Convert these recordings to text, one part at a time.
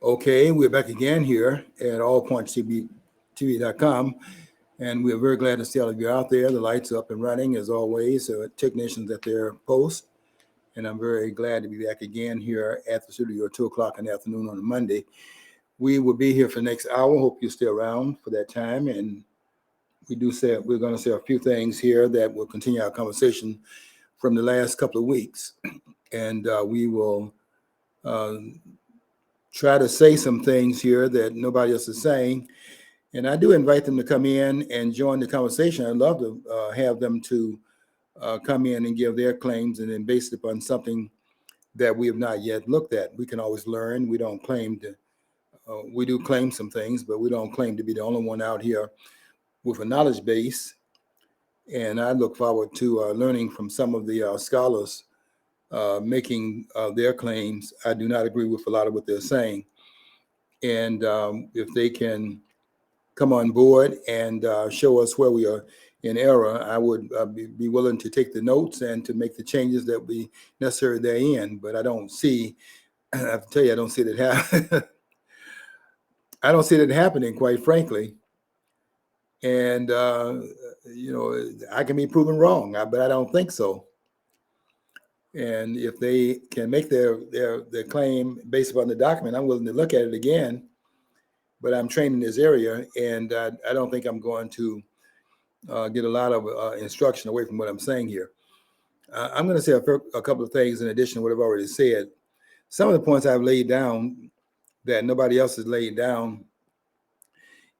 Okay, we're back again here at allpointstv.com, and we're very glad to see all of you out there. The lights up and running as always, technicians at their post, and I'm very glad to be back again here at the studio at 2 o'clock in the afternoon on a Monday. We will be here for the next hour. Hope you stay around for that time, and we're going to say a few things here that will continue our conversation from the last couple of weeks, and we will try to say some things here that nobody else is saying. And I do invite them to come in and join the conversation. I'd love to have them to come in and give their claims, and then based upon something that we have not yet looked at. We can always learn. We don't claim to, we do claim some things, but we don't claim to be the only one out here with a knowledge base. And I look forward to learning from some of the scholars making their claims. I do not agree with a lot of what they're saying. And if they can come on board and show us where we are in error, I would be willing to take the notes and to make the changes that be necessary therein. But I don't see, I have to tell you, I don't see that happen. I don't see that happening, quite frankly. And, I can be proven wrong, but I don't think so. And if they can make their claim based upon the document, I'm willing to look at it again. But I'm trained in this area, and I don't think I'm going to get a lot of instruction away from what I'm saying here. I'm going to say a couple of things in addition to what I've already said. Some of the points I've laid down that nobody else has laid down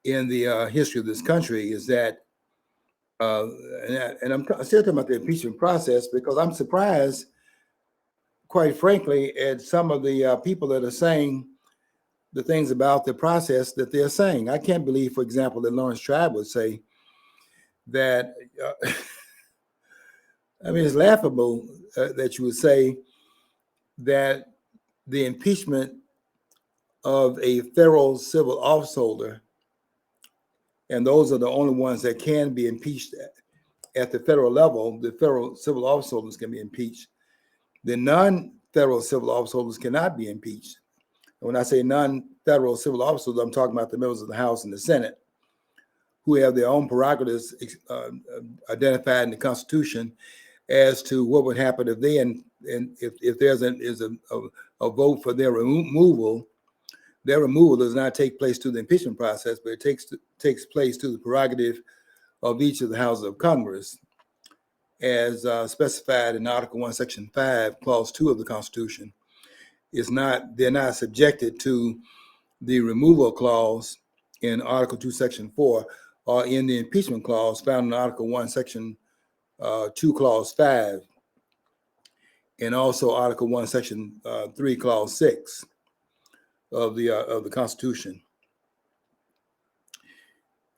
in the history of this country is that, and I'm still talking about the impeachment process because I'm surprised, quite frankly, at some of the people that are saying the things about the process that they're saying. I can't believe, for example, that Lawrence Tribe would say that, it's laughable that you would say that the impeachment of a federal civil office holder, and those are the only ones that can be impeached at the federal level, the federal civil office holders can be impeached. The non-federal civil office holders cannot be impeached. And when I say non-federal civil office holders, I'm talking about the members of the House and the Senate, who have their own prerogatives identified in the Constitution as to what would happen if they and if there's a vote for their removal. Their removal does not take place through the impeachment process, but it takes place through the prerogative of each of the houses of Congress, as specified in Article 1, Section 5, Clause 2 of the Constitution. They're not subjected to the removal clause in Article 2, Section 4, or in the impeachment clause found in Article 1, Section 2, Clause 5, and also Article 1, Section 3, Clause 6 of the Constitution.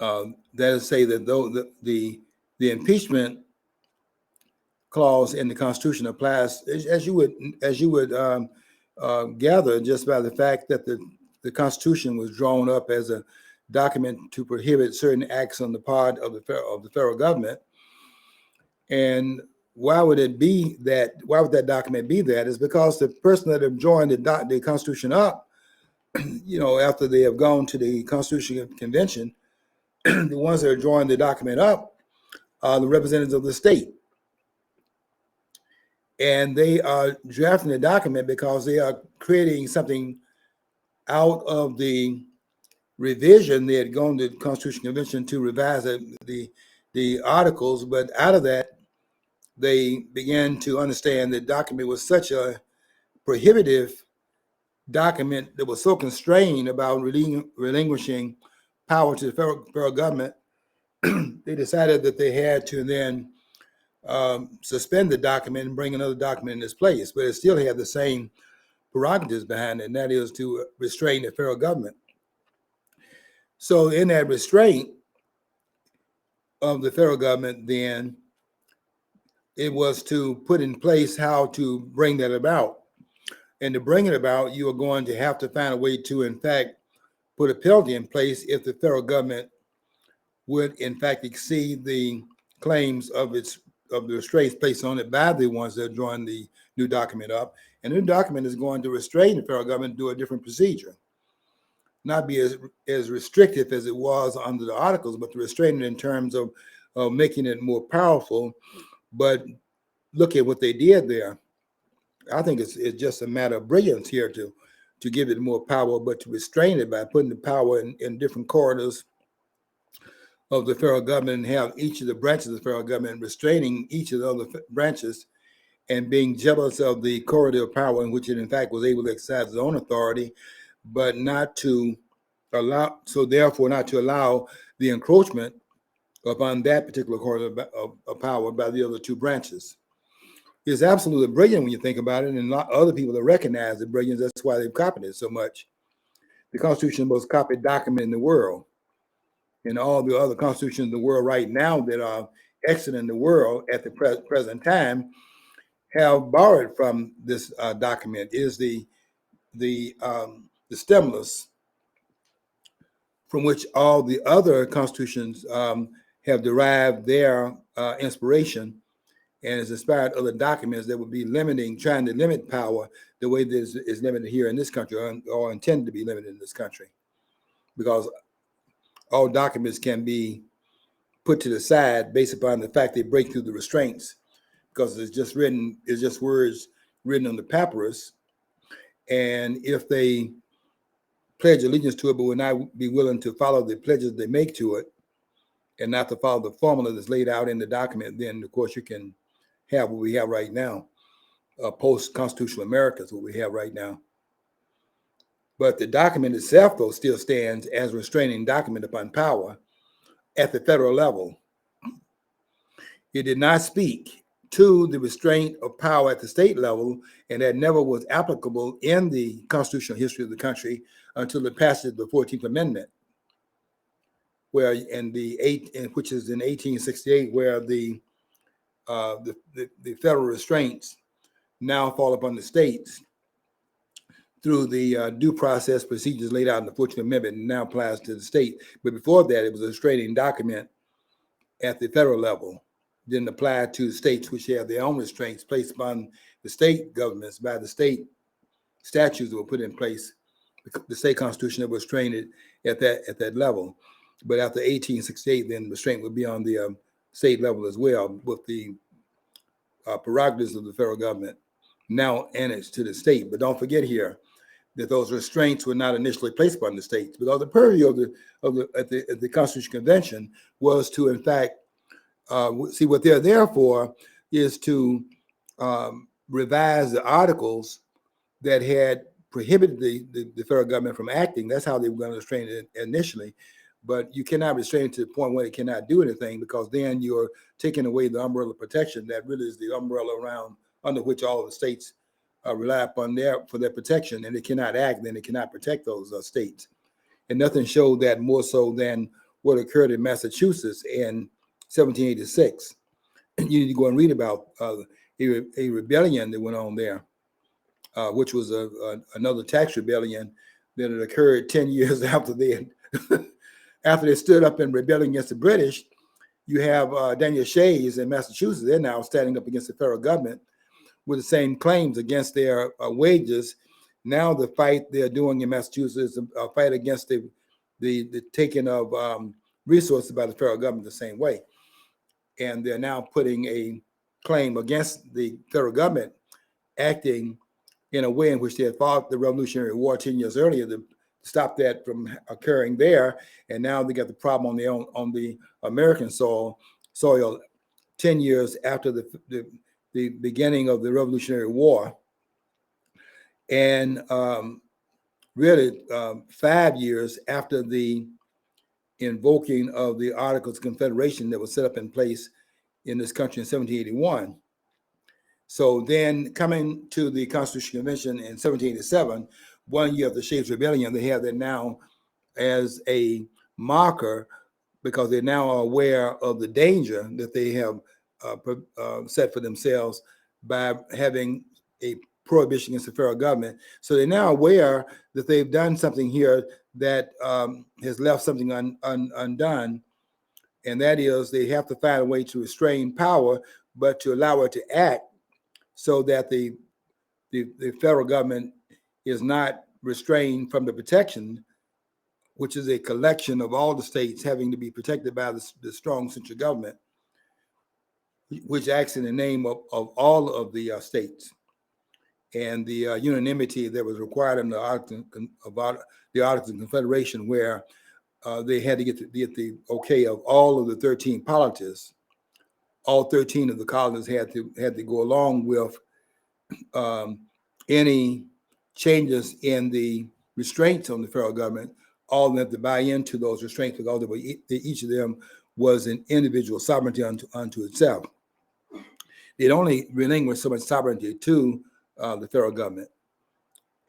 That is to say that though the impeachment clause in the Constitution applies, as you would gather, just by the fact that the Constitution was drawn up as a document to prohibit certain acts on the part of the federal government. And why would it be that? Why would that document be that? Is because the person that have joined the Constitution up, after they have gone to the Constitutional Convention, the ones that are drawing the document up are the representatives of the state. And they are drafting the document because they are creating something out of the revision. They had gone to the Constitutional Convention to revise the articles, but out of that, they began to understand the document was such a prohibitive document that was so constrained about relinquishing power to the federal government. They decided that they had to then suspend the document and bring another document in its place, but it still had the same prerogatives behind it, and that is to restrain the federal government. So in that restraint of the federal government, then it was to put in place how to bring that about. And to bring it about, you are going to have to find a way to, in fact, put a penalty in place if the federal government would, in fact, exceed the claims of the restraints placed on it by the ones that are drawing the new document up. And the new document is going to restrain the federal government to do a different procedure. not be as restrictive as it was under the articles, but to restrain it in terms of making it more powerful. But look at what they did there. I think it's just a matter of brilliance here to give it more power, but to restrain it by putting the power in different corridors of the federal government and have each of the branches of the federal government restraining each of the other branches and being jealous of the corridor of power in which it in fact was able to exercise its own authority, but not to allow, so therefore not to allow the encroachment upon that particular corridor of power by the other two branches. It's absolutely brilliant when you think about it, and a lot of other people that recognize the brilliance. That's why they've copied it so much. The Constitution is the most copied document in the world, and all the other constitutions in the world right now that are excellent in the world at the present time have borrowed from this document. It is the stimulus from which all the other constitutions have derived their inspiration, and has inspired other documents that would be trying to limit power the way this is limited here in this country, or intended to be limited in this country, because all documents can be put to the side based upon the fact they break through the restraints, because it's just words written on the papyrus, and if they pledge allegiance to it, but will not be willing to follow the pledges they make to it, and not to follow the formula that's laid out in the document, then of course you can have what we have right now. Post-constitutional America is what we have right now. But the document itself, though, still stands as a restraining document upon power at the federal level. It did not speak to the restraint of power at the state level, and that never was applicable in the constitutional history of the country until the passage of the 14th Amendment, where which is in 1868, where the federal restraints now fall upon the states through the due process procedures laid out in the 14th Amendment, and now applies to the state. But before that, it was a restraining document at the federal level, didn't apply to states which have their own restraints placed upon the state governments by the state statutes that were put in place, the state constitution that was restrained at that level. But after 1868, then restraint would be on the state level as well, with the prerogatives of the federal government now annexed to the state. But don't forget here that those restraints were not initially placed upon the states, because the purview of the Constitutional Convention was to, in fact, see what they're there for is to revise the articles that had prohibited the federal government from acting. That's how they were going to restrain it initially. But you cannot restrain it to the point where it cannot do anything, because then you're taking away the umbrella protection that really is the umbrella under which all of the states rely upon for their protection, and it cannot act, then it cannot protect those states. And nothing showed that more so than what occurred in Massachusetts in 1786. You need to go and read about a rebellion that went on there, which was another tax rebellion that had occurred 10 years after after they stood up in rebellion against the British. You have Daniel Shays in Massachusetts. They're now standing up against the federal government with the same claims against their wages. Now the fight they're doing in Massachusetts is a fight against the taking of resources by the federal government the same way. And they're now putting a claim against the federal government acting in a way in which they had fought the Revolutionary War 10 years earlier to stop that from occurring there. And now they got the problem on the American soil 10 years after the beginning of the Revolutionary War. And really 5 years after the invoking of the Articles of Confederation that was set up in place in this country in 1781. So then coming to the Constitutional Convention in 1787, 1 year of the Shays Rebellion, they have that now as a marker, because they now are aware of the danger that they have set for themselves by having a prohibition against the federal government. So they're now aware that they've done something here that has left something undone, and that is they have to find a way to restrain power, but to allow it to act so that the federal government is not restrained from the protection which is a collection of all the states having to be protected by the strong central government, which acts in the name of all of the states. And the unanimity that was required in the Articles of Confederation, where they had to get the okay of all of the 13 polities. All 13 of the colonies had to go along with any changes in the restraints on the federal government. All of them have to buy into those restraints because each of them was an individual sovereignty unto itself. It only relinquished so much sovereignty to the federal government,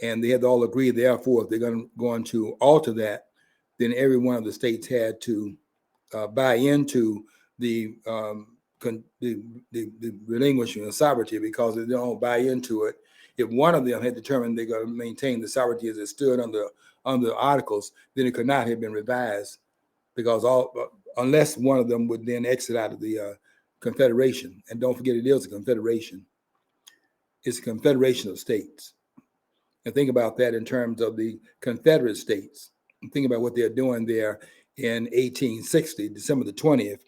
and they had to all agree. Therefore, if they're going to alter that, then every one of the states had to buy into the relinquishing of sovereignty, because if they don't buy into it, if one of them had determined they're going to maintain the sovereignty as it stood under the articles, then it could not have been revised, because unless one of them would then exit out of the confederation. And don't forget, it is a confederation. It's a confederation of states. And think about that in terms of the Confederate States. And think about what they're doing there in 1860, December the 20th,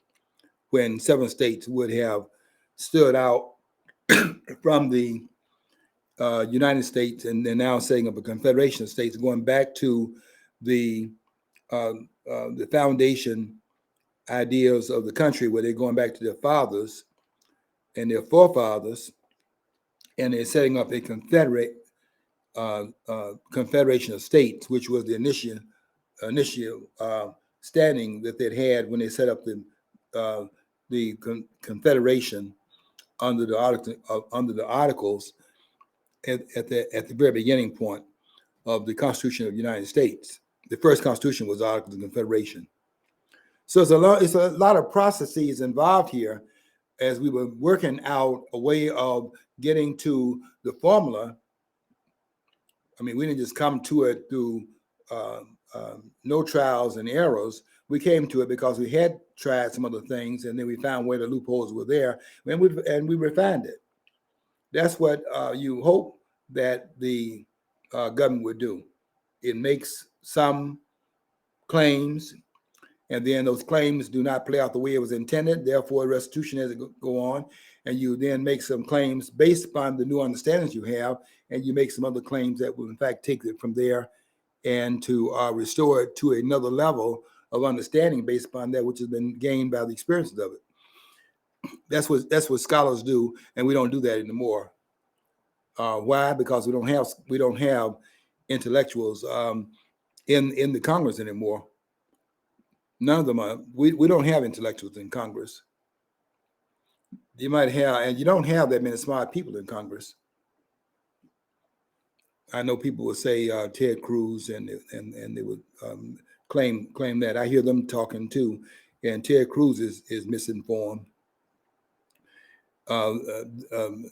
when 7 states would have stood out from the United States, and they're now setting up a confederation of states, going back to the foundation ideas of the country, where they're going back to their fathers and their forefathers, and they're setting up a confederation of states, which was the initial standing that they'd had when they set up the confederation under the articles at the very beginning point of the Constitution of the United States. The first Constitution was the Articles of Confederation. So it's a lot of processes involved here as we were working out a way of getting to the formula. I mean, we didn't just come to it through no trials and errors. We came to it because we had tried some other things, and then we found where the loopholes were there, and we refined it. That's what you hope that the government would do. It makes some claims, and then those claims do not play out the way it was intended. Therefore, restitution has to go on, and you then make some claims based upon the new understandings you have, and you make some other claims that will, in fact, take it from there and to restore it to another level of understanding based upon that which has been gained by the experiences of it. That's what scholars do, and we don't do that anymore. Why? Because we don't have intellectuals in the Congress anymore. None of them are. We don't have intellectuals in Congress. You might have, and you don't have that many smart people in Congress. I know people would say Ted Cruz, and they would claim that. I hear them talking too, and Ted Cruz is misinformed.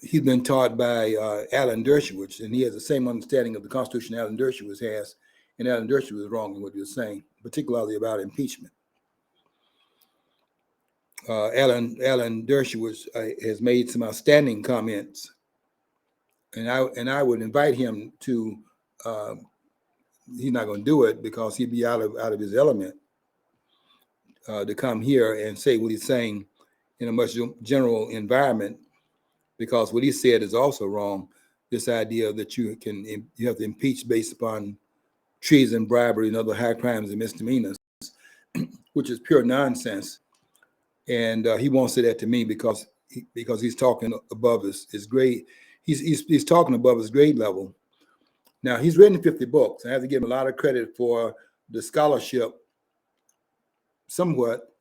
He's been taught by Alan Dershowitz, and he has the same understanding of the Constitution Alan Dershowitz has, and Alan Dershowitz was wrong in what he was saying, particularly about impeachment. Alan Dershowitz has made some outstanding comments, and I would invite him to. He's not going to do it because he'd be out of his element to come here and say what he's saying in a much general environment, because what he said is also wrong. This idea that you have to impeach based upon treason, bribery, and other high crimes and misdemeanors, which is pure nonsense. And he won't say that to me because he's talking above his grade. He's talking above his grade level. Now, he's written 50 books. I have to give him a lot of credit for the scholarship, somewhat.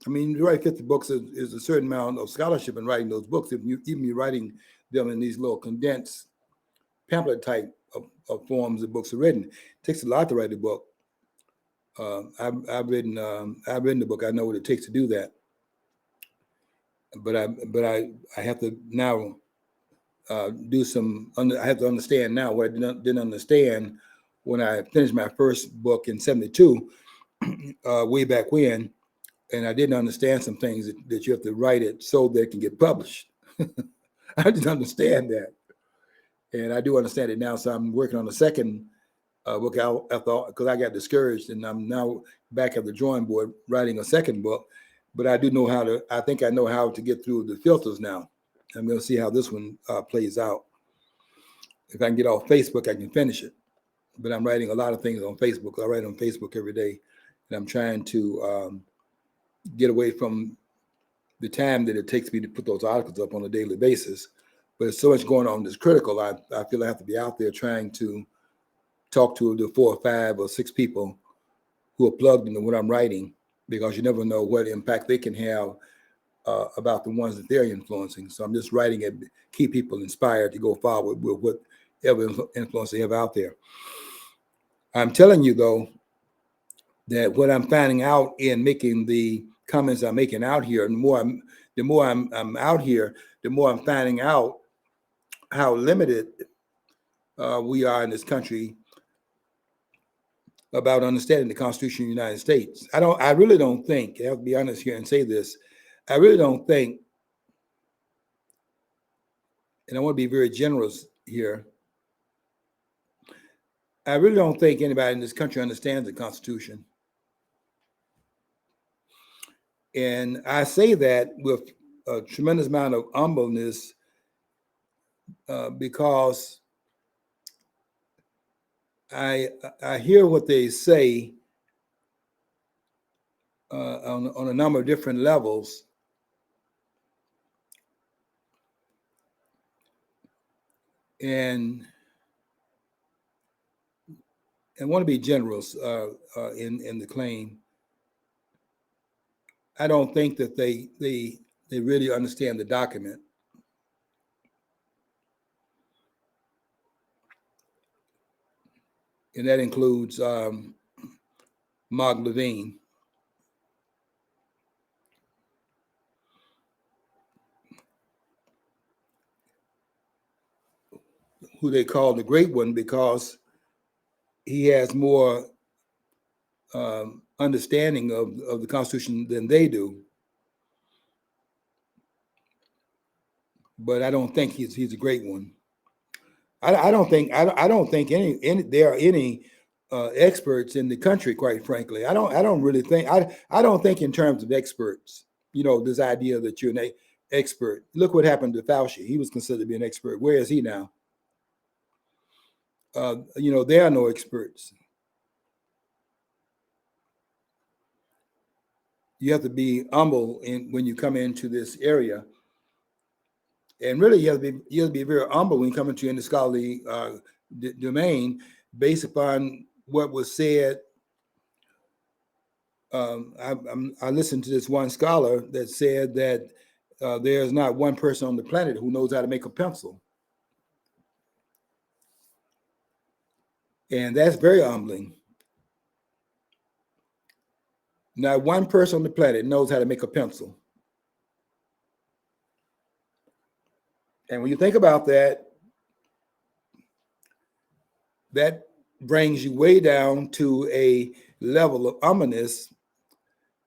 I mean, to write 50 books is a certain amount of scholarship in writing those books. If you're writing them in these little condensed pamphlet type of forms the books are written, it takes a lot to write a book. I've written the book. I know what it takes to do that. But I have to now do some. I have to understand now what I didn't understand when I finished my first book in '72, way back when, and I didn't understand some things that you have to write it so that it can get published. I didn't understand that, and I do understand it now. So I'm working on a second book I thought, because I got discouraged, and I'm now back at the drawing board writing a second book. But I do know how to. I think I know how to get through the filters now. I'm going to see how this one plays out. If I can get off Facebook, I can finish it. But I'm writing a lot of things on Facebook. I write on Facebook every day, and I'm trying to get away from the time that it takes me to put those articles up on a daily basis. But there's so much going on that's critical. I feel I have to be out there trying to talk to the 4 or 5 or 6 people who are plugged into what I'm writing, because you never know what impact they can have about the ones that they're influencing. So I'm just writing it, keep people inspired to go forward with whatever influence they have out there. I'm telling you, though, that what I'm finding out in making the comments I'm making out here, the more I'm out here, the more I'm finding out how limited we are in this country about understanding the Constitution of the United States. I really don't think, I have to be honest here and say this, I really don't think, and I want to be very generous here, I really don't think anybody in this country understands the Constitution. And I say that with a tremendous amount of humbleness because I hear what they say on a number of different levels. And want to be generous in the claim. I don't think that they really understand the document. And that includes Mark Levine. Who they call the Great One because he has more understanding of the Constitution than they do. But I don't think he's a great one. I don't think any there are any experts in the country, quite frankly. I don't really think I don't think in terms of experts. You know, this idea that you're an expert. Look what happened to Fauci. He was considered to be an expert. Where is he now? You know, there are no experts. You have to be humble when you come into this area, and really you have to be very humble when you come into the scholarly domain, based upon what was said. I listened to this one scholar that said that there's not one person on the planet who knows how to make a pencil, and that's very humbling. Not one person on the planet knows how to make a pencil. And when you think about that, that brings you way down to a level of humbleness.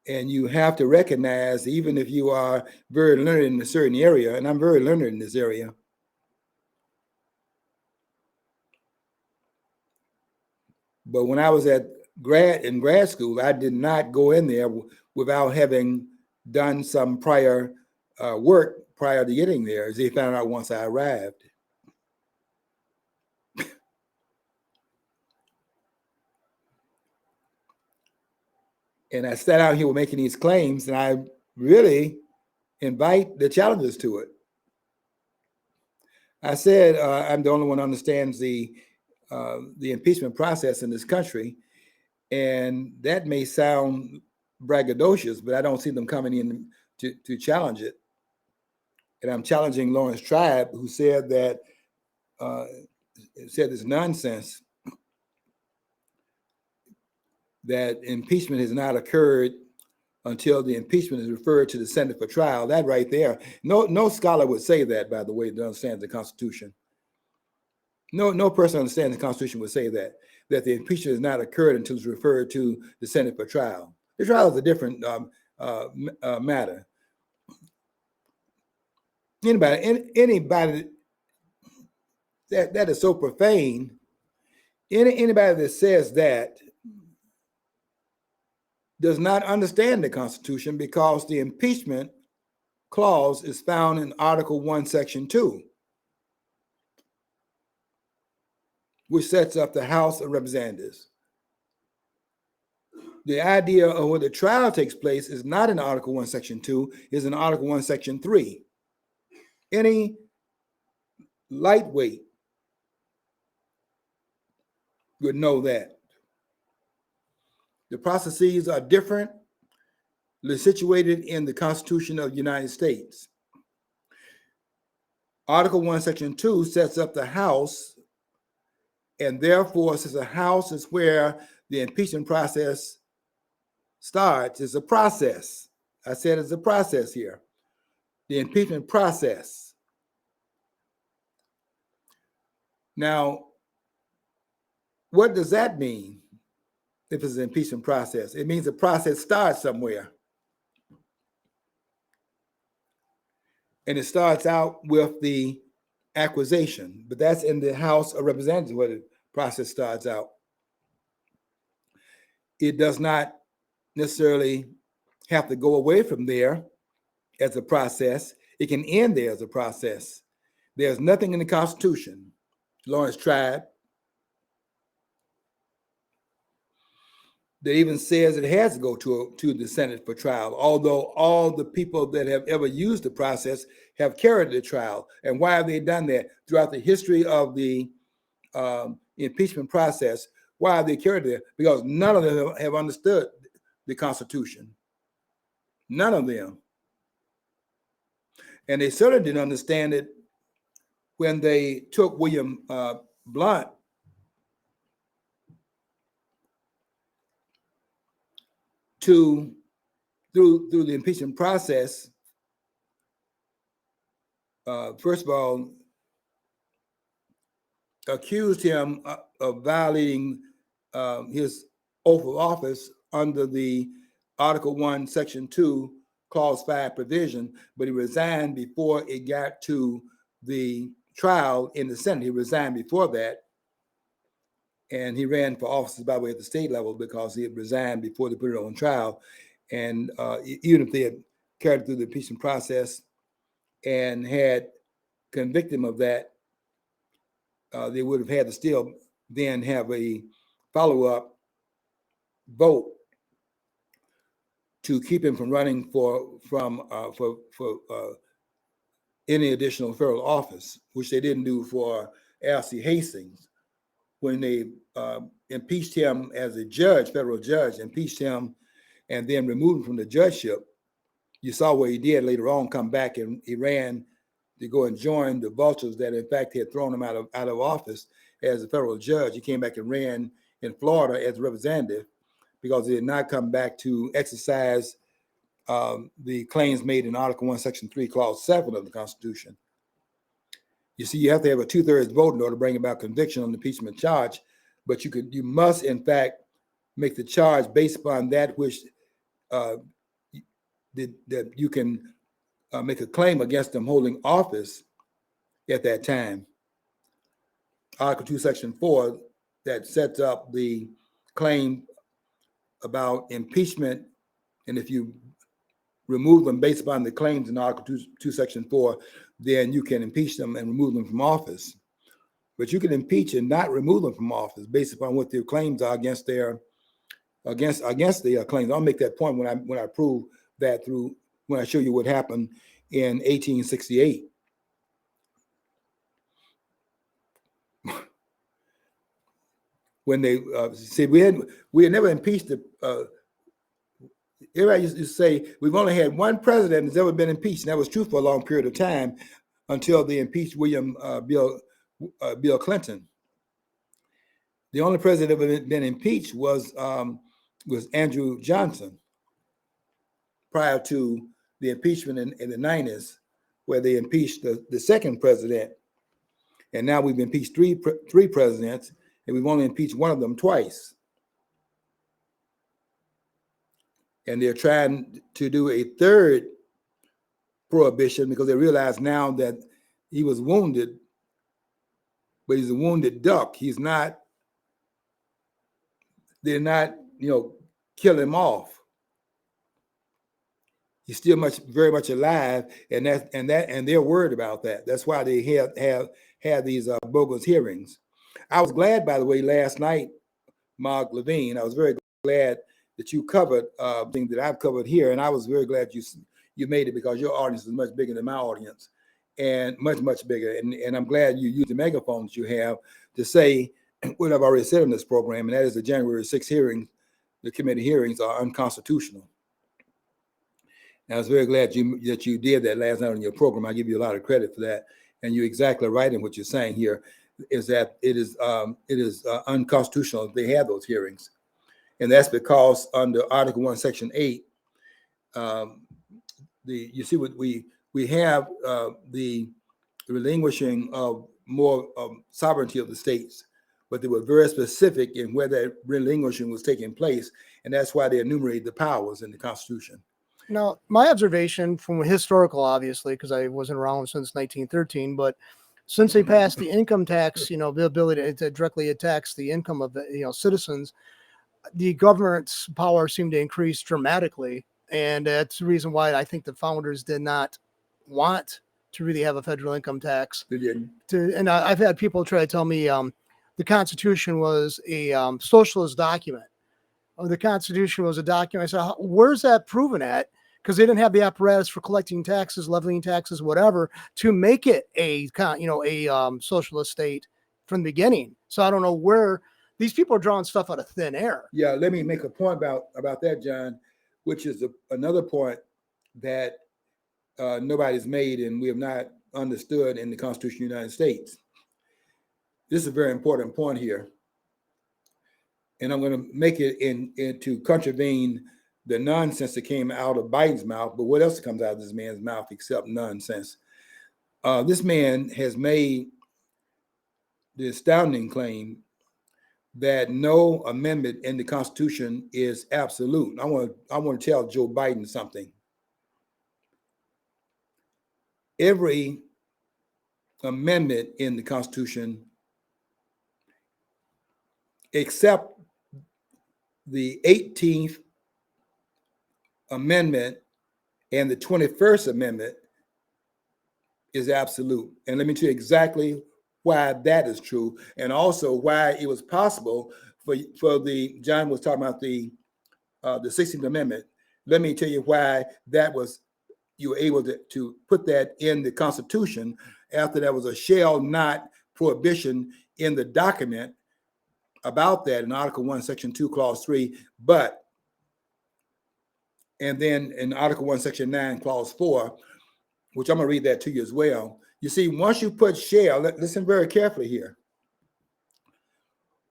And you have to recognize, even if you are very learned in a certain area, and I'm very learned in this area, but when I was in grad school, I did not go in there without having done some prior work prior to getting there, as they found out once I arrived. And I sat out here with making these claims, and I really invite the challengers to it. I said I'm the only one who understands the impeachment process in this country, and that may sound braggadocious, but I don't see them coming in to challenge it. And I'm challenging Lawrence Tribe, who said that said this nonsense that impeachment has not occurred until the impeachment is referred to the Senate for trial. That right there, no scholar would say that, by the way, that understands the Constitution. No person understands the Constitution would say that the impeachment has not occurred until it's referred to the Senate for trial. The trial is a different matter. Anybody that is so profane Anybody that says that does not understand the Constitution, because the impeachment clause is found in Article 1, Section 2, which sets up the House of Representatives. The idea of where the trial takes place is not in Article 1, Section 2, is in Article 1, Section 3. Any lightweight would know that. The processes are different. They're situated in the Constitution of the United States. Article 1, Section 2 sets up the House, and therefore, since the House is where the impeachment process starts, it's a process. I said it's a process here. The impeachment process. Now, what does that mean if it's an impeachment process? It means the process starts somewhere. And it starts out with the accusation, but that's in the House of Representatives where the process starts out. It does not necessarily have to go away from there as a process. It can end there as a process. There's nothing in the Constitution, Lawrence tried, that even says it has to go to the Senate for trial, although all the people that have ever used the process have carried the trial. And why have they done that? Throughout the history of the impeachment process, why have they carried it? Because none of them have understood the Constitution. None of them. And they certainly didn't understand it when they took William Blunt through the impeachment process. First of all, accused him of violating his oath of office under the Article 1, Section 2, Clause 5 provision, but he resigned before it got to the trial in the Senate. He resigned before that, and he ran for office, by the way, at the state level, because he had resigned before they put it on trial. And even if they had carried through the impeachment process and had convicted him of that, they would have had to still then have a follow-up vote to keep him from running for any additional federal office, which they didn't do for Alcee Hastings. When they impeached him as a judge, federal judge, impeached him and then removed him from the judgeship, you saw what he did later on, come back, and he ran to go and join the vultures that in fact had thrown him out of office as a federal judge. He came back and ran in Florida as a representative because he did not come back to exercise the claims made in Article 1, Section 3, Clause 7 of the Constitution. You see, you have to have a 2/3 vote in order to bring about conviction on the impeachment charge, but you must in fact make the charge based upon that which that you can make a claim against them holding office at that time. Article 2, Section 4, that sets up the claim about impeachment, and if you remove them based upon the claims in Article 2, Section 4, then you can impeach them and remove them from office. But you can impeach and not remove them from office based upon what their claims are against their claims. I'll make that point when I prove that when I show you what happened in 1868. When they said we had never impeached the. Everybody used to say we've only had one president that's ever been impeached, and that was true for a long period of time until they impeached Bill Clinton. The only president that ever been impeached was Andrew Johnson prior to the impeachment in the 90s, where they impeached the second president. And now we've impeached three presidents, and we've only impeached one of them twice. And they're trying to do a third prohibition because they realize now that he was wounded, but he's a wounded duck. He's not They're not, kill him off. He's still very much alive, and they're worried about that. That's why they have these bogus hearings. I was glad, by the way, last night, Mark Levine. I was very glad that you covered things that I've covered here, and I was very glad you made it, because your audience is much bigger than my audience, and much bigger. And I'm glad you used the megaphones you have to say what I've already said in this program, and that is the January 6th hearings, the committee hearings, are unconstitutional. And I was very glad that you did that last night on your program. I give you a lot of credit for that, and you're exactly right in what you're saying here. Is that it is unconstitutional if they have those hearings, and that's because under Article 1, Section 8, you see what we have the relinquishing of more sovereignty of the states, but they were very specific in where that relinquishing was taking place, and that's why they enumerated the powers in the Constitution. Now, my observation from historical, obviously, because I wasn't around since 1913, but since they passed the income tax, the ability to directly tax the income of the citizens, the government's power seemed to increase dramatically, and that's the reason why I think the founders did not want to really have a federal income tax. They didn't. And I've had people try to tell me the Constitution was a socialist document. Or the Constitution was a document. I said, where's that proven at? Because they didn't have the apparatus for collecting taxes, levying taxes, whatever, to make it a socialist state from the beginning. So I don't know where these people are drawing stuff out of thin air. Yeah, let me make a point about that, John, which is another point that nobody's made and we have not understood in the Constitution of the United States. This is a very important point here, and I'm going to make it into contravene the nonsense that came out of Biden's mouth. But what else comes out of this man's mouth except nonsense? This man has made the astounding claim that no amendment in the Constitution is absolute. I want to tell Joe Biden something. Every amendment in the Constitution, except the 18th Amendment and the 21st Amendment, is absolute. And let me tell you exactly why that is true, and also why it was possible for John was talking about the 16th Amendment. Let me tell you why you were able to put that in the Constitution after there was a shall not prohibition in the document about that in Article 1, Section 2, Clause 3, and then in Article 1, Section 9, Clause 4, which I'm going to read that to you as well. You see, once you put shall, listen very carefully here.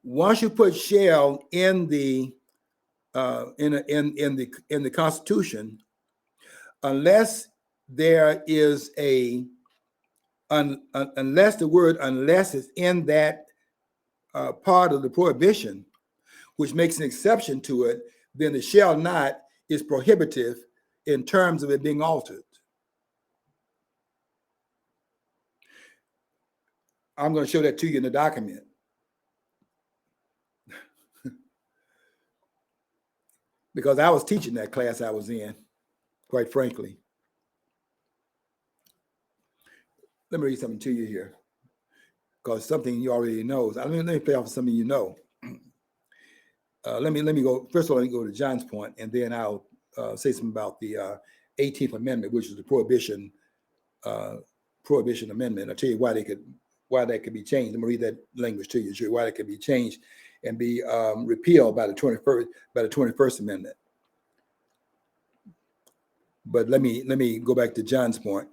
Once you put shall in the Constitution, unless there is unless the word unless is in that part of the prohibition, which makes an exception to it, then the shall not is prohibitive in terms of it being altered. I'm going to show that to you in the document. Because I was teaching that class I was in, quite frankly. Let me read something to you here, because something you already know. Let me play off of something you know. Let me go. First of all, let me go to John's point, and then I'll say something about the 18th Amendment, which is the prohibition amendment. I'll tell you why that could be changed. I'm gonna read that language to you, show you why that could be changed and be repealed by the 21st Amendment. But let me go back to John's point,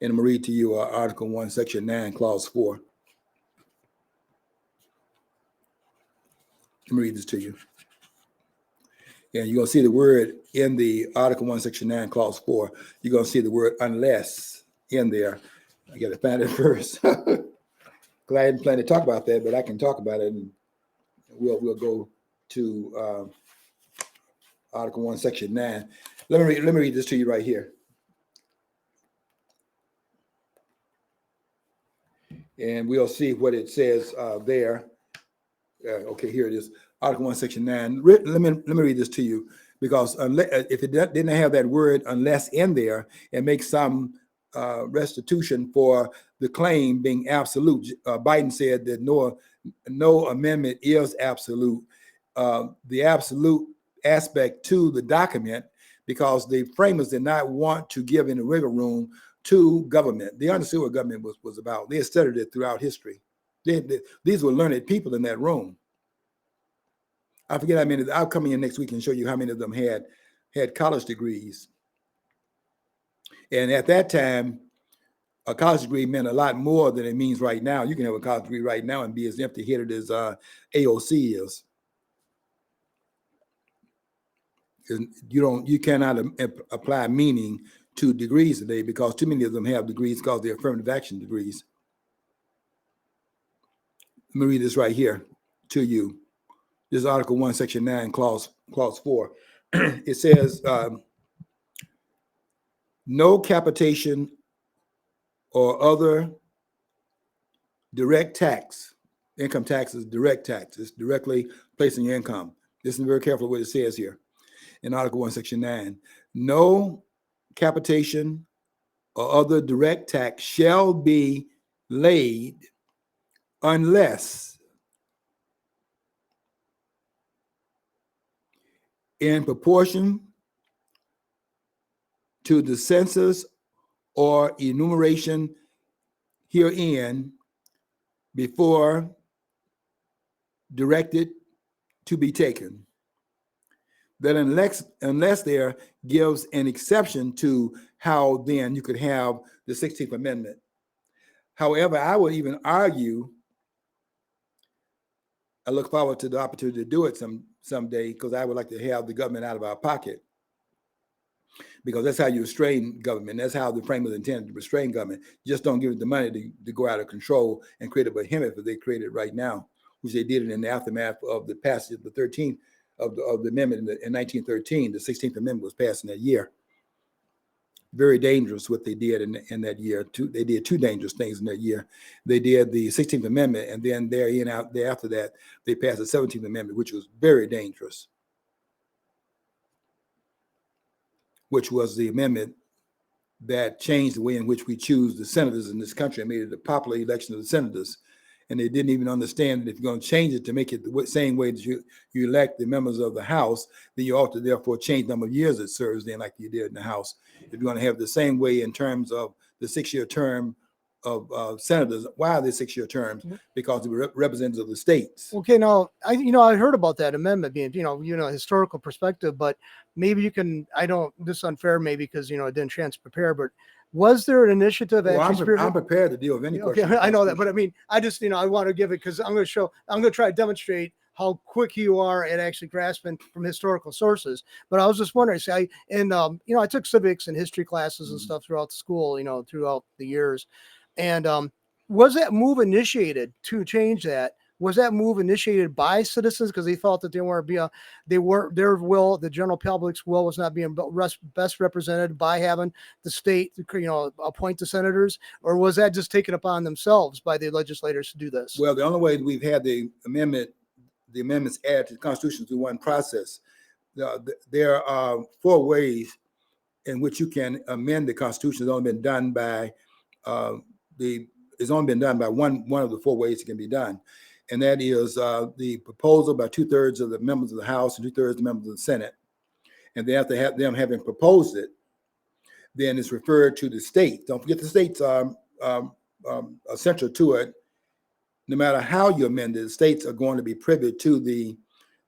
and I'm gonna read to you Article 1, Section 9, Clause 4. Let me read this to you. And you're gonna see the word in the Article 1, Section 9, Clause 4. You're gonna see the word unless in there. I gotta find it first. Because I hadn't planned to talk about that, but I can talk about it, and we'll go to Article 1, Section 9. Let me read this to you right here. And we'll see what it says there. Okay, here it is. Article 1, Section 9. Let me read this to you, because if it didn't have that word unless in there, it makes some restitution for the claim being absolute. Biden said that no amendment is absolute. The absolute aspect to the document, because the framers did not want to give any wiggle room to government. They understood what government was about. They had studied it throughout history. These were learned people in that room. I forget how many. I'll come in next week and show you how many of them had college degrees. And at that time, a college degree meant a lot more than it means right now. You can have a college degree right now and be as empty-headed as AOC is. You cannot apply meaning to degrees today, because too many of them have degrees because they're affirmative action degrees. Let me read this right here to you. This is Article 1, Section 9, Clause 4. It says, no capitation or other direct tax. Income tax is direct tax. It's directly placing your income. Listen very carefully what it says here in Article 1, Section 9. No capitation or other direct tax shall be laid unless in proportion to the census or enumeration herein before directed to be taken. That unless there gives an exception to how then you could have the 16th Amendment. However, I would even argue, I look forward to the opportunity to do it someday, because I would like to have the government out of our pocket, because that's how you restrain government. That's how the framers intended to restrain government. You just don't give it the money to go out of control and create a behemoth that they created right now, which they did in the aftermath of the passage of the 13th of the amendment in 1913. The 16th Amendment was passed in that year. Very dangerous what they did in that year. They did two dangerous things in that year. They did the 16th Amendment, and then thereafter that, they passed the 17th Amendment, which was very dangerous, which was the amendment that changed the way in which we choose the senators in this country and made it a popular election of the senators. And they didn't even understand that if you're going to change it to make it the same way that you elect the members of the House, then you ought to therefore change the number of years it serves then, like you did in the House. If you're going to have the same way in terms of the 6-year term of senators, why are they 6-year terms? Because they were representatives of the states. Okay, now I heard about that amendment being historical perspective, but maybe you can. This is unfair maybe because I didn't chance to prepare, but was there an initiative? I'm prepared to deal with any question. Okay, I know that, but I mean, I just I want to give it because I'm going to try to demonstrate how quick you are at actually grasping from historical sources. But I was just wondering, I took civics and history classes and stuff throughout the school, throughout the years. And was that move initiated to change that? Was that move initiated by citizens because they felt that their will, the general public's will, was not being best represented by having the state, appoint the senators, or was that just taken upon themselves by the legislators to do this? Well, the only way we've had the amendments added to the Constitution through one process. There are 4 ways in which you can amend the Constitution. It's only been done by one of the 4 ways it can be done. And that is the proposal by 2/3 of the members of the House and 2/3 of the members of the Senate. And then after them having proposed it, then it's referred to the state. Don't forget the states are essential to it. No matter how you amend it, the states are going to be privy to the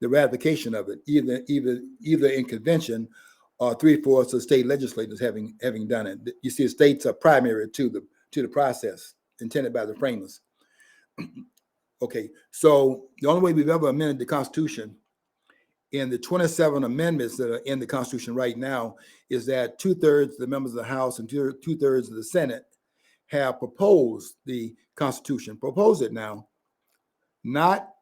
ratification of it, either in convention or 3/4 of state legislators having done it. You see, the states are primary to the process intended by the framers. Okay, so the only way we've ever amended the Constitution in the 27 amendments that are in the Constitution right now is that 2/3 of the members of the House and 2/3 of the Senate have proposed the Constitution. Propose it now, not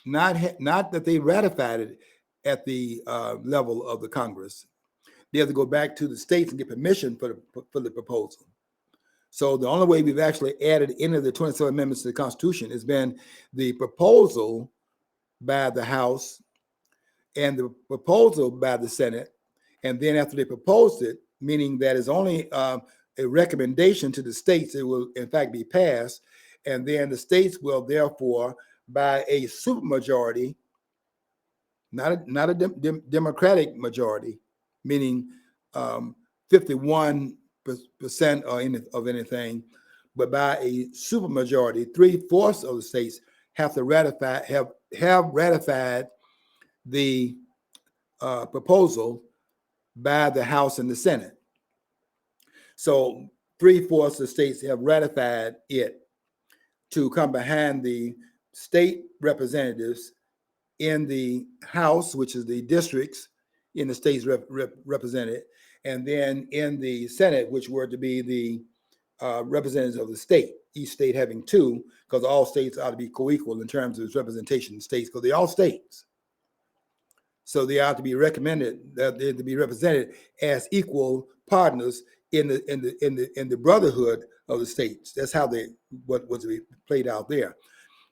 that they ratified it at the level of the Congress. They have to go back to the states and get permission for the proposal. So the only way we've actually added any of the 27 amendments to the Constitution has been the proposal by the House and the proposal by the Senate. And then after they proposed it, meaning that it's only a recommendation to the states, it will in fact be passed. And then the states will therefore, by a supermajority, not a Democratic majority, meaning 51% of anything, but by a supermajority, 3/4 of the states have to ratify, have ratified the proposal by the House and the Senate. So 3/4 of the states have ratified it to come behind the state representatives in the House, which is the districts in the states represented, and then in the Senate, which were to be the representatives of the state, each state having two, because all states ought to be co-equal in terms of its representation in states, because they're all states. So they ought to be recommended that they're to be represented as equal partners in the brotherhood of the states. That's how what was played out there.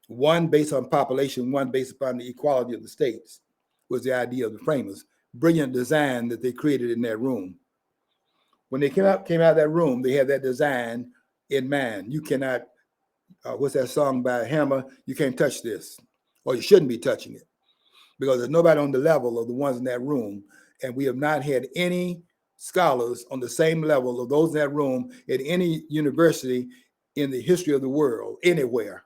One based on population, one based upon the equality of the states was the idea of the framers. Brilliant design that they created in that room. When they came out of that room, they had that design in mind. You cannot, what's that song by Hammer? You can't touch this, or you shouldn't be touching it, because there's nobody on the level of the ones in that room. And we have not had any scholars on the same level of those in that room at any university in the history of the world, anywhere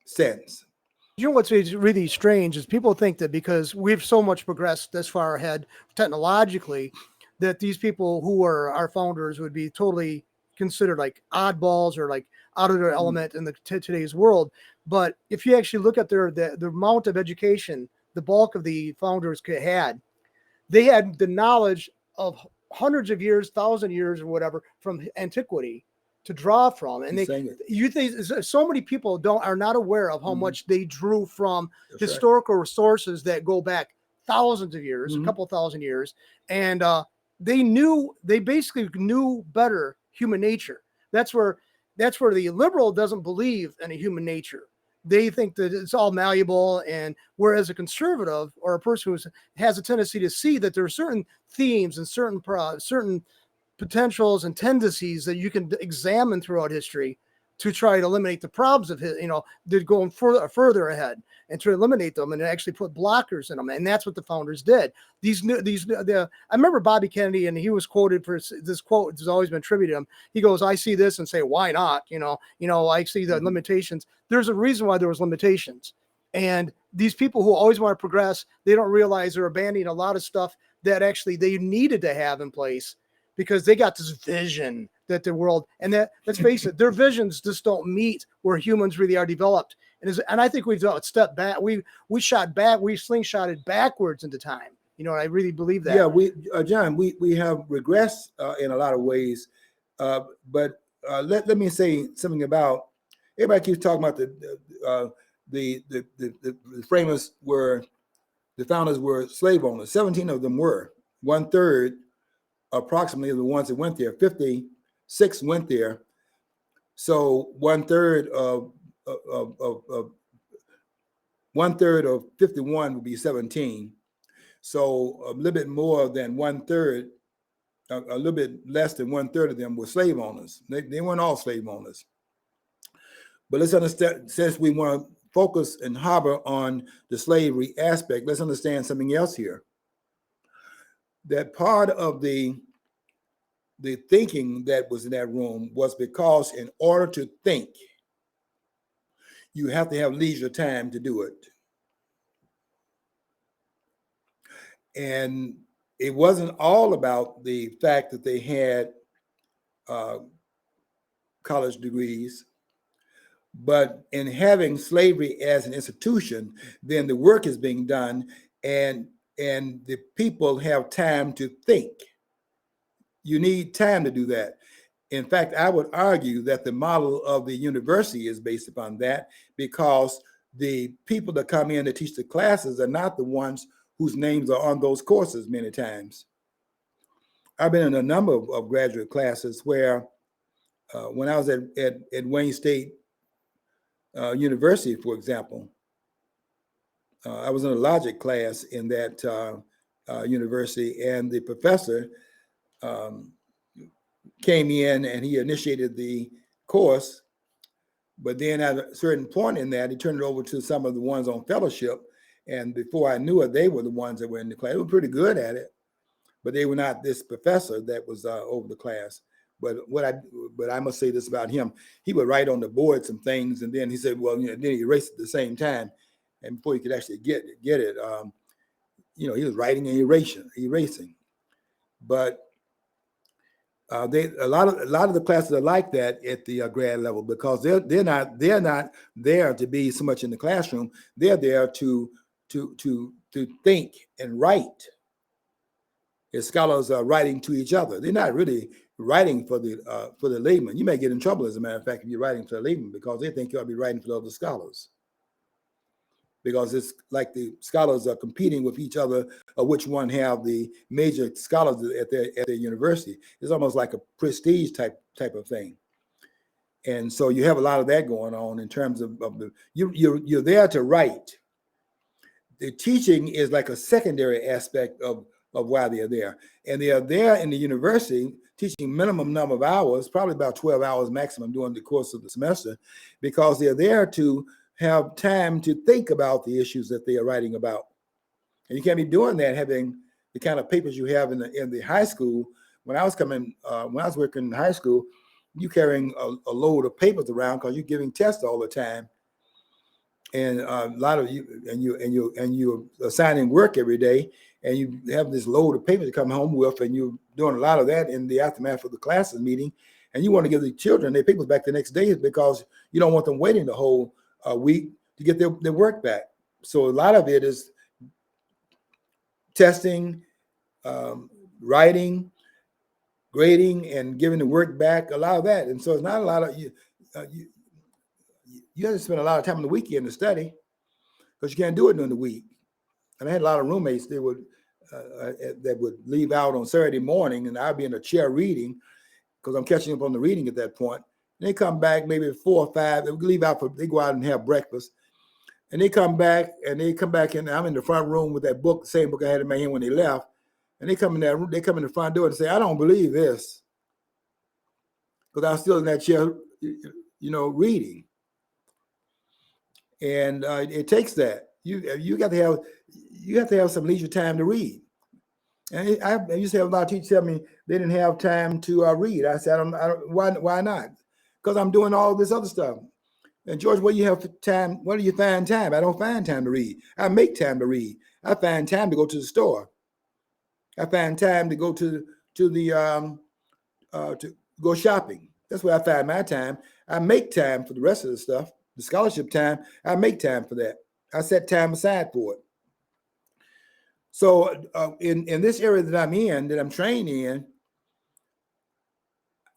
since. You know what's really strange is people think that because we've so much progressed this far ahead technologically, that these people who are our founders would be totally considered like oddballs or like out of their element in the today's world. But if you actually look at the amount of education the bulk of the founders had, they had the knowledge of hundreds of years, 1,000 years or whatever from antiquity to draw from. And you think so many people are not aware of how much they drew from historical sources that go back thousands of years, a couple thousand years. And they basically knew better human nature. That's where the liberal doesn't believe in a human nature. They think that it's all malleable, and whereas a conservative or a person who has a tendency to see that there are certain themes and certain potentials and tendencies that you can examine throughout history to try to eliminate the problems of his, they're going further ahead and to eliminate them and actually put blockers in them. And that's what the founders did. I remember Bobby Kennedy, and he was quoted for this quote has always been attributed to him. He goes, "I see this and say, why not? I see the limitations." There's a reason why there was limitations. And these people who always want to progress, they don't realize they're abandoning a lot of stuff that actually they needed to have in place, because they got this vision that the world, and let's face it, their visions just don't meet where humans really are developed. And I think we've done a step back. We slingshotted backwards into time. I really believe that. Yeah, John, we have regressed in a lot of ways. But let me say something about, everybody keeps talking about the framers the founders were slave owners. 17 of them were. 1/3 approximately of the ones that went there, 56 went there. So 1/3 of 51 would be 17. So a little bit more than 1/3, a little bit less than 1/3 of them were slave owners. They weren't all slave owners. But let's understand, since we want to focus and harbor on the slavery aspect, let's understand something else here. That part of the thinking that was in that room was because in order to think, you have to have leisure time to do it. And it wasn't all about the fact that they had college degrees, but in having slavery as an institution, then the work is being done, and the people have time to think. You need time to do that. In fact, I would argue that the model of the university is based upon that, because the people that come in to teach the classes are not the ones whose names are on those courses many times. I've been in a number of graduate classes where when I was at Wayne State University, for example, I was in a logic class in that university, and the professor came in and he initiated the course. But then at a certain point in that, he turned it over to some of the ones on fellowship. And before I knew it, they were the ones that were in the class. They were pretty good at it, but they were not this professor that was over the class. But I must say this about him: he would write on the board some things, and then he said, "Well, then he erased at the same time." And before he could actually get it, he was writing and erasing. But a lot of the classes are like that at the grad level, because they're not there to be so much in the classroom. They're there to think and write. As scholars are writing to each other, they're not really writing for the layman. You may get in trouble, as a matter of fact, if you're writing for the layman, because they think you ought to be writing for the other scholars. Because it's like the scholars are competing with each other, or which one have the major scholars at their university. It's almost like a prestige type of thing. And so you have a lot of that going on in terms of you're there to write. The teaching is like a secondary aspect of why they're there. And they are there in the university teaching minimum number of hours, probably about 12 hours maximum during the course of the semester, because they're there to have time to think about the issues that they are writing about. And you can't be doing that having the kind of papers you have in the high school. When I was working in high school, you carrying a load of papers around because you're giving tests all the time, and a lot of you and you're assigning work every day, and you have this load of papers to come home with, and you're doing a lot of that in the aftermath of the classes meeting, and you want to give the children their papers back the next day because you don't want them waiting the whole week to get their work back. So a lot of it is testing, writing, grading, and giving the work back, a lot of that. And so it's not a lot of you have to spend a lot of time on the weekend to study, because you can't do it during the week. And I had a lot of roommates that would leave out on Saturday morning, and I'd be in a chair reading because I'm catching up on the reading at that point. And they come back maybe 4 or 5. They go out and have breakfast, and they come back and I'm in the front room with that book, the same book I had in my hand when they left. And they come in that room, they come in the front door and say, "I don't believe this," because I was still in that chair, reading. And it takes that. You have to have some leisure time to read. And I used to have a lot of teachers tell me they didn't have time to read. I said, why not? Because I'm doing all this other stuff. And George, where do you find time? I don't find time to read. I make time to read. I find time to go to the store. I find time to go to go shopping. That's where I find my time. I make time for the rest of the stuff. The scholarship time, I make time for that. I set time aside for it. So in this area that I'm in, that I'm trained in,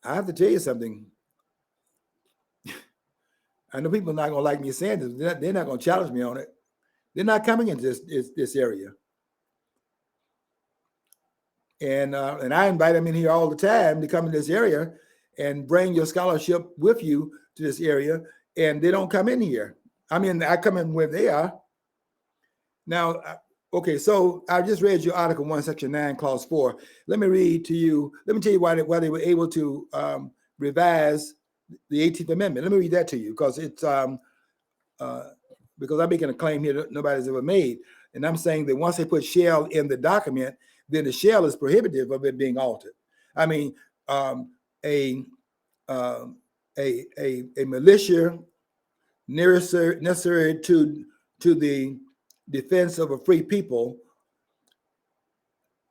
I have to tell you something. I know people are not going to like me saying this. They're not going to challenge me on it. They're not coming into this area. And I invite them in here all the time to come in this area and bring your scholarship with you to this area. And they don't come in here. I mean, I come in where they are. Now, okay, so I just read you Article 1, Section 9, Clause 4. Let me read to you. Let me tell you why they were able to revise the 18th Amendment. Let me read that to you, because it's because I'm making a claim here that nobody's ever made. And I'm saying that once they put shall in the document, then the shall is prohibitive of it being altered. I mean, a militia necessary to the defense of a free people,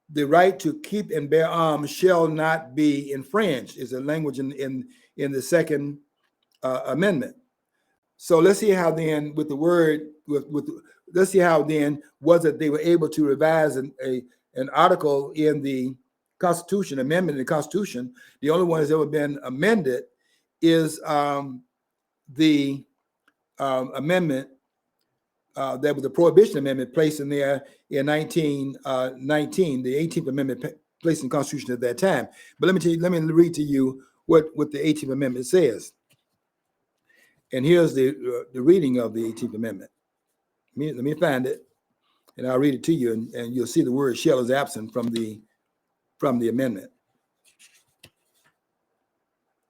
the right to keep and bear arms shall not be infringed, is a language in the Second Amendment. So let's see how then with the word let's see how then was it they were able to revise an article in the Constitution, amendment in the Constitution. The only one that's ever been amended is the amendment that was the Prohibition Amendment placed in there in 1919, the 18th Amendment placed in the Constitution at that time. But let me read to you what the 18th Amendment says. And here's the reading of the 18th Amendment. Let me find it, and I'll read it to you, and you'll see the word shall is absent from the amendment.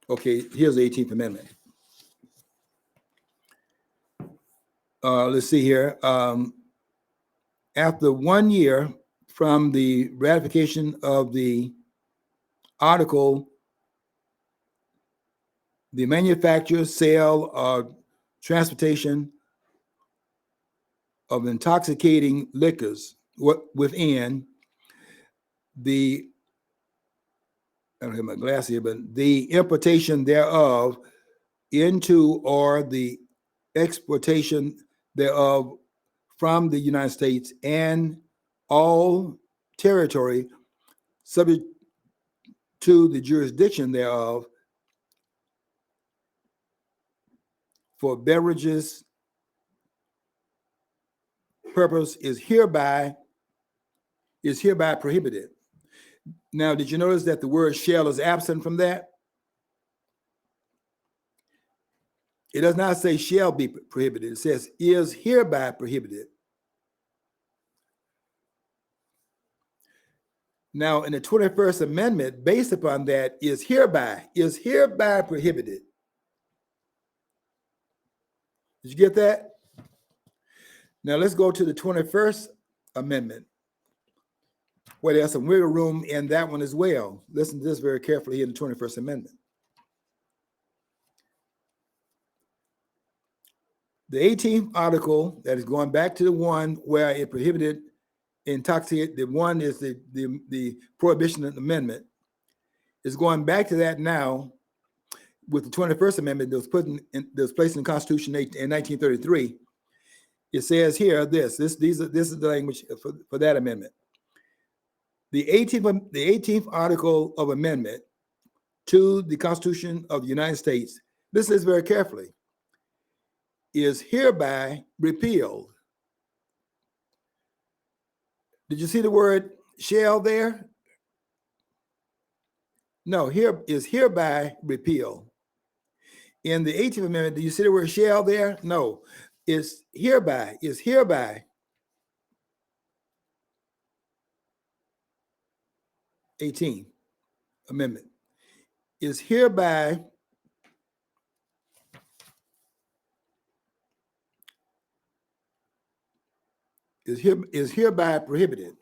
Okay, here's the 18th Amendment. Let's see here. After 1 year from the ratification of the article, the manufacture, sale, or transportation of intoxicating liquors within the, I don't have my glass here, but the importation thereof into or the exportation thereof from the United States and all territory subject to the jurisdiction thereof for beverages purpose is hereby prohibited. Now, did you notice that the word shall is absent from that? It does not say shall be prohibited. It says is hereby prohibited. Now, in the 21st Amendment, based upon that, is hereby prohibited. Did you get that? Now, let's go to the 21st Amendment, where there's some wiggle room in that one as well. Listen to this very carefully in the 21st Amendment. The 18th article, that is going back to the one where it prohibited intoxicate, the one is the Prohibition Amendment, is going back to that now with the 21st Amendment that was placed in the Constitution in 1933. It says here this is the language for that amendment. The 18th article of amendment to the Constitution of the United States, listen to this very carefully, is hereby repealed. Did you see the word shall there? No, here is hereby repealed. In the 18th Amendment, do you see the word shall there? No, it's hereby. 18th Amendment is hereby prohibited.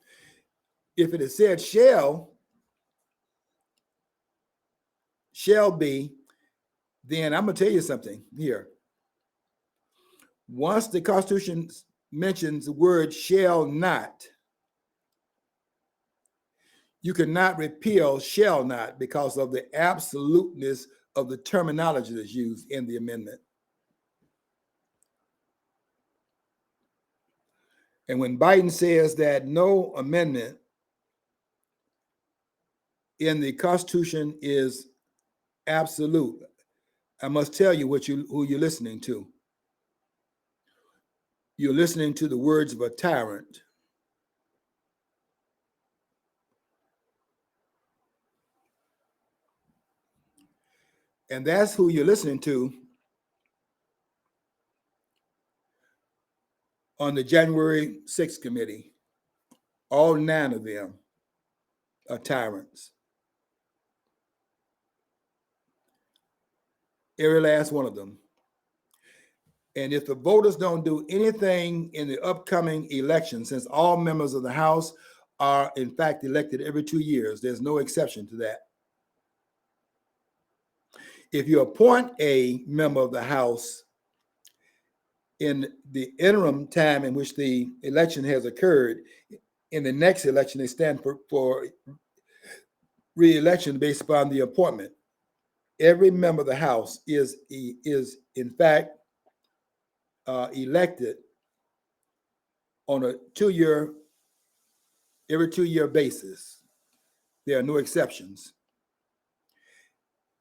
If it is said shall be, then I'm going to tell you something here. Once the Constitution mentions the word shall not, you cannot repeal shall not because of the absoluteness of the terminology that's used in the amendment. And when Biden says that no amendment in the Constitution is absolute, I must tell you who you're listening to. You're listening to the words of a tyrant. And that's who you're listening to on the January 6th committee. All 9 of them are tyrants. Every last one of them. And if the voters don't do anything in the upcoming election, since all members of the House are in fact elected every 2 years, there's no exception to that. If you appoint a member of the House in the interim time in which the election has occurred, in the next election, they stand for re-election based upon the appointment. Every member of the House is in fact elected on a every 2 year basis. There are no exceptions.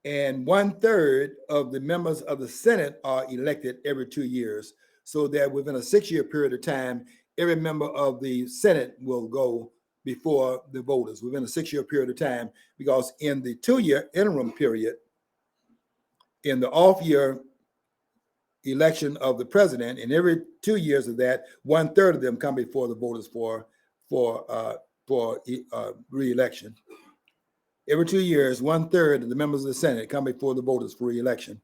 And 1/3 of the members of the Senate are elected every 2 years, so that within a 6 year period of time, every member of the Senate will go before the voters within a 6 year period of time, because in the 2 year interim period, in the off year election of the president, and every 2 years of that, 1/3 of them come before the voters for re-election. Every 2 years, 1/3 of the members of the Senate come before the voters for re-election.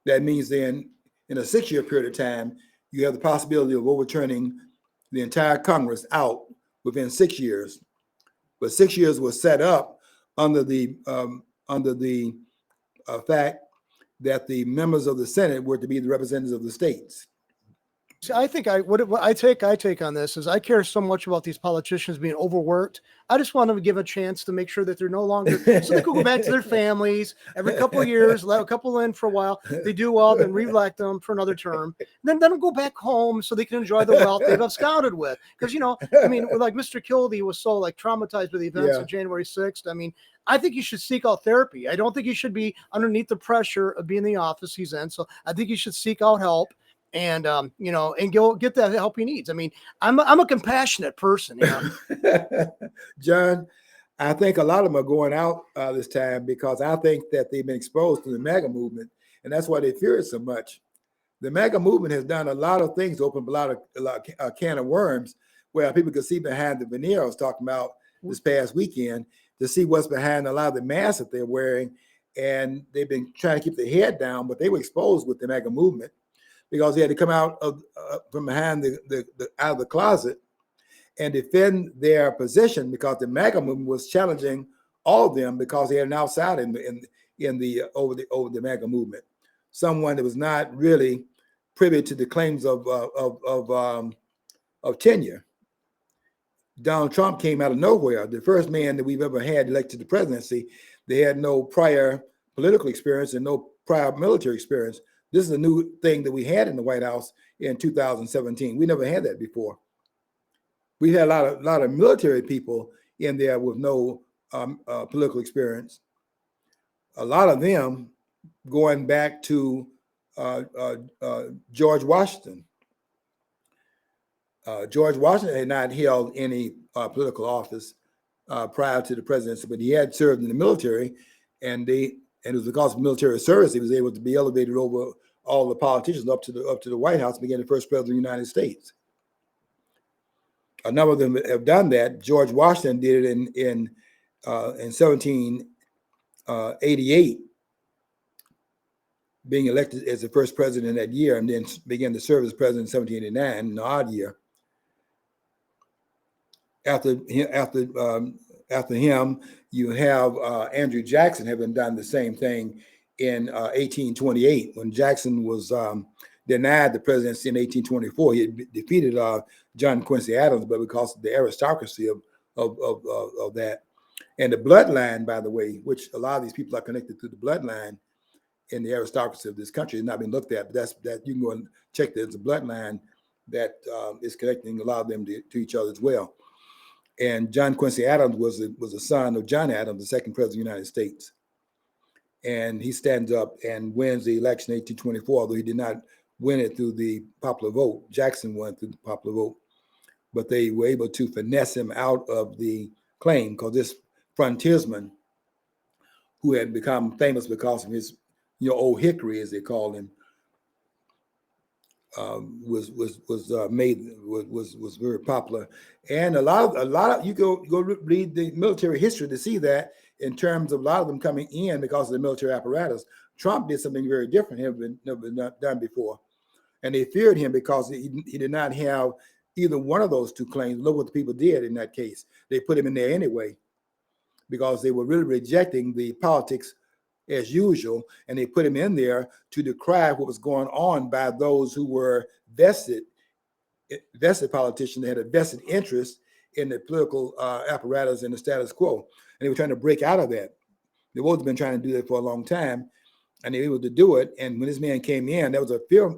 That means then, in a 6-year period of time, you have the possibility of overturning the entire Congress out within 6 years. But 6 years was set up under the fact that the members of the Senate were to be the representatives of the states. See, I think what I take on this is I care so much about these politicians being overworked. I just want them to give a chance to make sure that they're no longer, so they can go back to their families every couple of years, let a couple in for a while. They do well, then re-elect them for another term. Then let them go back home so they can enjoy the wealth they've absconded with. Because, I mean, like Mr. Kildee was so like traumatized by the events of January 6th. I mean, I think he should seek out therapy. I don't think he should be underneath the pressure of being in the office he's in. So I think he should seek out help. And and go get that help he needs. I mean, I'm a compassionate person. John, I think a lot of them are going out this time because I think that they've been exposed to the MAGA movement, and that's why they fear it so much. The MAGA movement has done a lot of things, opened a lot of can of worms, where people can see behind the veneer I was talking about this past weekend, to see what's behind a lot of the masks that they're wearing, and they've been trying to keep their head down, but they were exposed with the MAGA movement, because they had to come out of from behind out of the closet and defend their position, because the MAGA movement was challenging all of them because they had an outsider over the MAGA movement, someone that was not really privy to the claims of tenure. Donald Trump came out of nowhere, the first man that we've ever had elected to the presidency. They had no prior political experience and no prior military experience. This is a new thing that we had in the White House in 2017. We never had that before. We had a lot of military people in there with no political experience. A lot of them going back to George Washington. George Washington had not held any political office prior to the presidency, but he had served in the military, and it was because of military service he was able to be elevated over all the politicians up to the White House and became the first president of the United States. A number of them have done that. George Washington did it in 1788, being elected as the first president that year, and then began to serve as president in 1789, an odd year. After him, you have Andrew Jackson having done the same thing in 1828, when Jackson was denied the presidency in 1824. He had defeated John Quincy Adams, but because of the aristocracy of that, and the bloodline, by the way, which a lot of these people are connected to the bloodline in the aristocracy of this country, has not been looked at. But that you can go and check. There's a bloodline that is connecting a lot of them to each other as well. And John Quincy Adams was a son of John Adams, the second president of the United States. And he stands up and wins the election in 1824, although he did not win it through the popular vote. Jackson won through the popular vote. But they were able to finesse him out of the claim, because this frontiersman, who had become famous because of his, old hickory, as they called him, was very popular. And a lot of you go read the military history to see that, in terms of a lot of them coming in because of the military apparatus. Trump did something very different, never been done before, and they feared him because he did not have either one of those two claims. Look what the people did in that case. They put him in there anyway because they were really rejecting the politics as usual, and they put him in there to decry what was going on by those who were vested politicians. They had a vested interest in the political apparatus and the status quo, and they were trying to break out of that. They've always been trying to do that for a long time, and they were able to do it. And when this man came in, there was a fear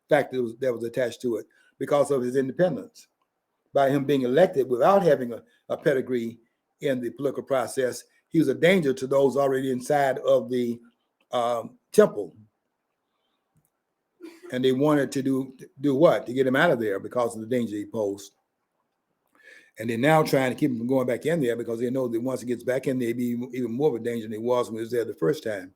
factor that was attached to it because of his independence. By him being elected without having a pedigree in the political process, he was a danger to those already inside of the temple. And they wanted to do what? To get him out of there because of the danger he posed. And they're now trying to keep him from going back in there because they know that once he gets back in there, he'll be even more of a danger than he was when he was there the first time.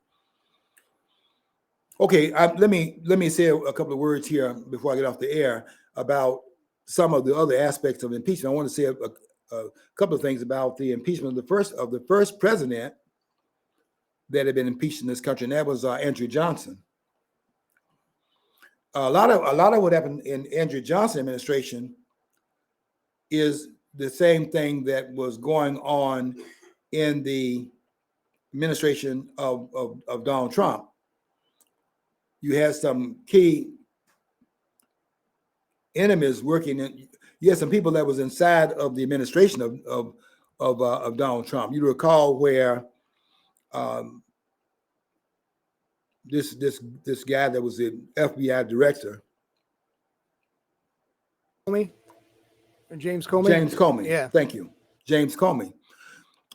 Okay, let me say a couple of words here before I get off the air about some of the other aspects of impeachment. I want to say a couple of things about the impeachment of the first president that had been impeached in this country, and that was Andrew Johnson. A lot of what happened in Andrew Johnson administration is the same thing that was going on in the administration of Donald Trump. You had some key enemies working in. You had some people that was inside of the administration of Donald Trump. You recall where this guy that was the FBI director, James Comey. James Comey. Yeah. Thank you, James Comey.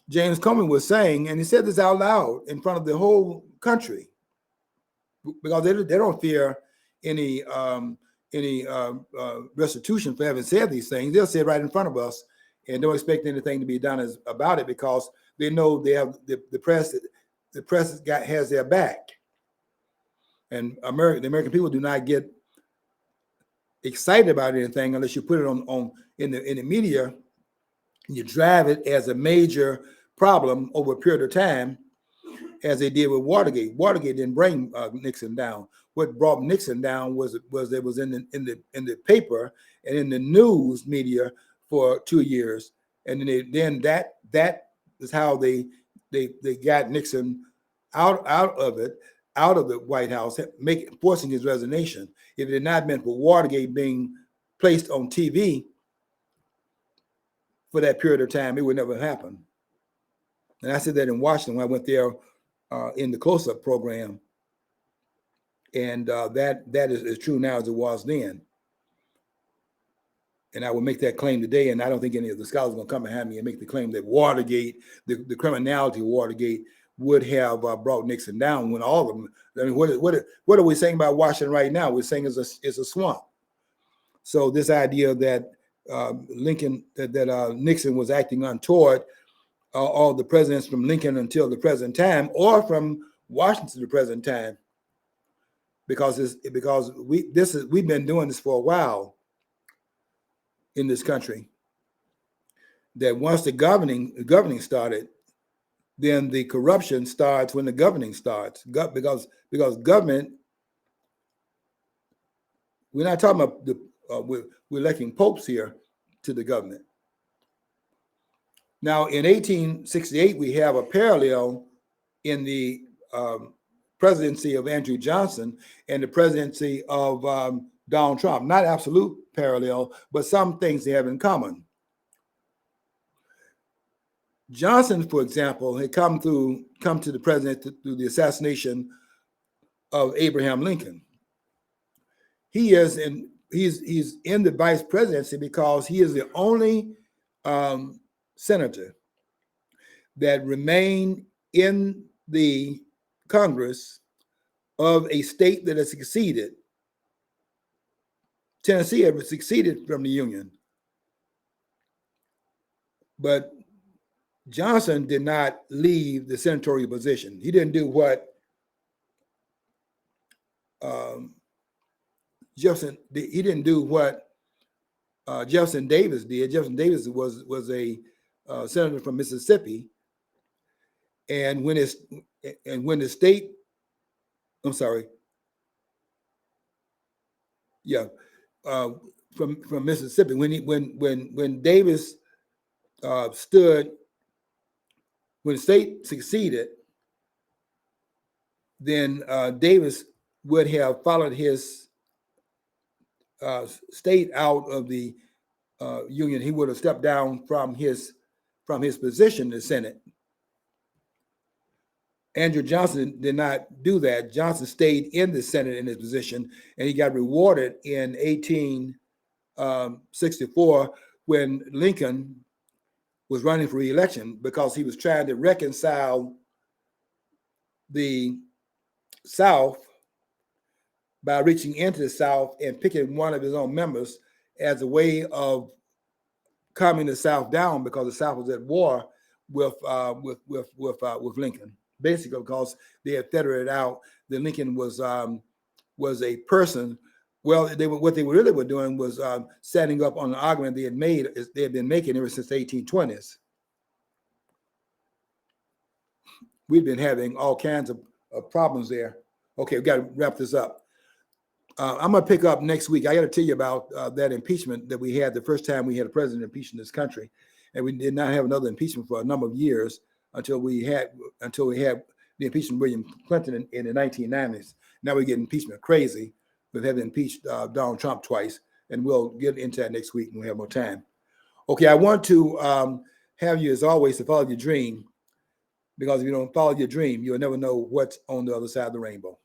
James Comey was saying, and he said this out loud in front of the whole country, because they don't fear any restitution for having said these things. They'll say it right in front of us and don't expect anything to be done about it, because they know they have the press. The press has their back, and the American people do not get excited about anything unless you put it on in the media. You drive it as a major problem over a period of time, as they did with Watergate. Watergate didn't bring Nixon down. What brought Nixon down was it was in the paper and in the news media for 2 years, and then that is how they got Nixon out of the White House, forcing his resignation. If it had not been for Watergate being placed on TV for that period of time, it would never happen. And I said that in Washington when I went there in the close-up program, and that is as true now as it was then. And I would make that claim today, and I don't think any of the scholars are going to come behind me and make the claim that Watergate, the criminality of Watergate, would have brought Nixon down, when all of them. I mean, what are we saying about Washington right now? We're saying it's a swamp. So this idea that Nixon was acting untoward, all the presidents from Lincoln until the present time, or from Washington to the present time, because we've been doing this for a while in this country. That once the governing started, then the corruption starts when the governing starts. Because government, we're not talking about we're electing popes here to the government. Now, in 1868, we have a parallel in the presidency of Andrew Johnson and the presidency of Donald Trump. Not absolute parallel, but some things they have in common. Johnson, for example, had come to the president through the assassination of Abraham Lincoln. He's in the vice presidency because he is the only senator that remained in the Congress of a state that has seceded. Tennessee had seceded from the Union, but Johnson did not leave the senatorial position. He didn't do what Jefferson Davis did. Jefferson Davis was a senator from Mississippi, and when the state, I'm sorry, yeah, from Mississippi, when Davis stood. When the state succeeded, then Davis would have followed his state out of the Union. He would have stepped down from his position in the Senate. Andrew Johnson did not do that. Johnson stayed in the Senate in his position, and he got rewarded in 1864 when Lincoln was running for re-election, because he was trying to reconcile the South by reaching into the South and picking one of his own members as a way of calming the South down, because the South was at war with Lincoln, basically because they had federated out that Lincoln was a person. Well, what they really were doing was setting up on an argument they had been making ever since the 1820s. We've been having all kinds of problems there. Okay, we've got to wrap this up. I'm going to pick up next week. I got to tell you about that impeachment that we had the first time we had a president impeached in this country, and we did not have another impeachment for a number of years until we had the impeachment of William Clinton in the 1990s. Now we get impeachment crazy with having impeached Donald Trump twice, and we'll get into that next week when we have more time. Okay, I want to have you, as always, to follow your dream, because if you don't follow your dream, you'll never know what's on the other side of the rainbow.